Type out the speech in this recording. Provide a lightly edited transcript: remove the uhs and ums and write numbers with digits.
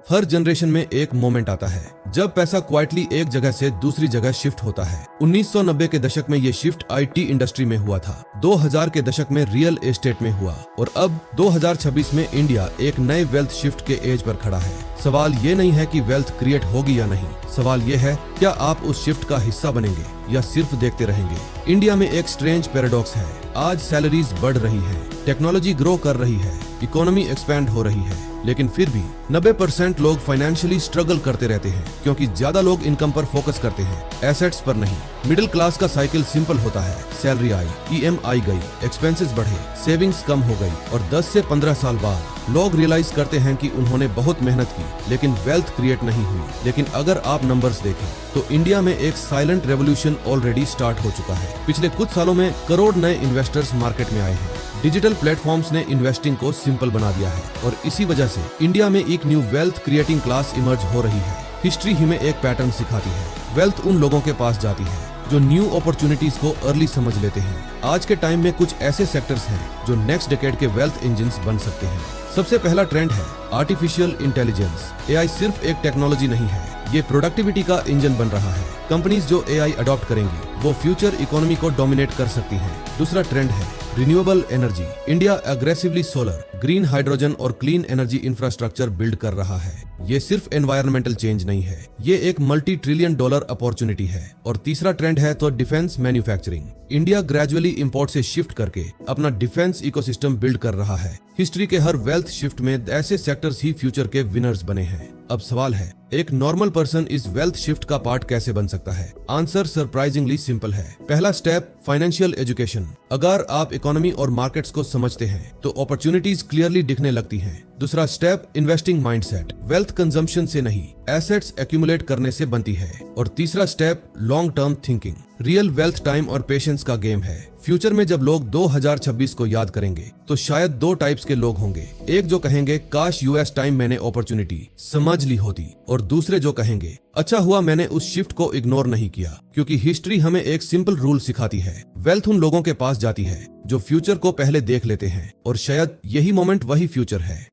हर generation में एक moment आता है जब पैसा क्वाइटली एक जगह से दूसरी जगह शिफ्ट होता है। 1990 के दशक में ये शिफ्ट आईटी इंडस्ट्री में हुआ था, 2000 के दशक में रियल एस्टेट में हुआ और अब 2026 में इंडिया एक नए वेल्थ शिफ्ट के एज पर खड़ा है। सवाल ये नहीं है कि वेल्थ क्रिएट होगी या नहीं, सवाल ये है क्या आप उस शिफ्ट का हिस्सा बनेंगे या सिर्फ देखते रहेंगे। इंडिया में एक स्ट्रेंज पैराडॉक्स है, आज सैलरीज बढ़ रही है, टेक्नोलॉजी ग्रो कर रही है, इकोनॉमी एक्सपैंड हो रही है, लेकिन फिर भी 90% लोग फाइनेंशियली स्ट्रगल करते रहते हैं क्योंकि ज्यादा लोग इनकम पर फोकस करते हैं, एसेट्स पर नहीं। मिडिल क्लास का साइकिल सिंपल होता है, सैलरी आई, ईएमआई गई, एक्सपेंसेस बढ़े, सेविंग्स कम हो गई और 10 से 15 साल बाद लोग रियलाइज करते हैं कि उन्होंने बहुत मेहनत की लेकिन वेल्थ क्रिएट नहीं हुई। लेकिन अगर आप नंबर्स देखें तो इंडिया में एक साइलेंट रेवोल्यूशन ऑलरेडी स्टार्ट हो चुका है। पिछले कुछ सालों में करोड़ नए इन्वेस्टर्स मार्केट में आए हैं। डिजिटल प्लेटफॉर्म्स ने इन्वेस्टिंग को सिंपल बना दिया है और इसी वजह से इंडिया में एक new wealth creating class emerge हो रही है। हिस्ट्री हमें एक पैटर्न सिखाती है, वेल्थ उन लोगों के पास जाती है जो न्यू अपॉर्चुनिटीज को अर्ली समझ लेते हैं। आज के टाइम में कुछ ऐसे सेक्टर्स हैं जो नेक्स्ट डेकेड के वेल्थ इंजिन्स बन सकते हैं। सबसे पहला ट्रेंड है आर्टिफिशियल इंटेलिजेंस। एआई सिर्फ एक टेक्नोलॉजी नहीं है, ये प्रोडक्टिविटी का इंजन बन रहा है। कंपनीज जो एआई अडॉप्ट करेंगी वो फ्यूचर इकोनॉमी को डोमिनेट कर सकती हैं। दूसरा ट्रेंड है renewable energy. India aggressively solar, green hydrogen और क्लीन एनर्जी इंफ्रास्ट्रक्चर बिल्ड कर रहा है। ये सिर्फ एनवायरमेंटल चेंज नहीं है, ये एक मल्टी ट्रिलियन डॉलर अपॉर्चुनिटी है। और तीसरा ट्रेंड है तो defence manufacturing. India gradually import से शिफ्ट करके अपना डिफेंस इकोसिस्टम बिल्ड कर रहा है। हिस्ट्री के हर वेल्थ शिफ्ट में ऐसे सेक्टर्स ही फ्यूचर के विनर्स बने हैं। अब सवाल है, एक नॉर्मल पर्सन इस वेल्थ शिफ्ट का पार्ट कैसे बन सकता है? आंसर सरप्राइजिंगली सिंपल है। पहला स्टेप, फाइनेंशियल एजुकेशन। अगर आप इकोनॉमी और मार्केट्स को समझते हैं तो अपॉर्चुनिटीज क्लियरली दिखने लगती हैं। दूसरा step, investing mindset. Wealth consumption से नहीं, एसेट्स एक्यूमुलेट करने से बनती है। और तीसरा step, long term thinking. Real wealth time और पेशेंस का गेम है। फ्यूचर में जब लोग 2026 को याद करेंगे तो शायद दो टाइप्स के लोग होंगे। एक जो कहेंगे काश यूएस टाइम मैंने अपॉर्चुनिटी समझ ली होती, और दूसरे जो कहेंगे अच्छा हुआ मैंने उस शिफ्ट को इग्नोर नहीं किया। क्योंकि हिस्ट्री हमें एक सिंपल रूल सिखाती है, वेल्थ उन लोगों के पास जाती है जो फ्यूचर को पहले देख लेते हैं और शायद यही मोमेंट वही फ्यूचर है।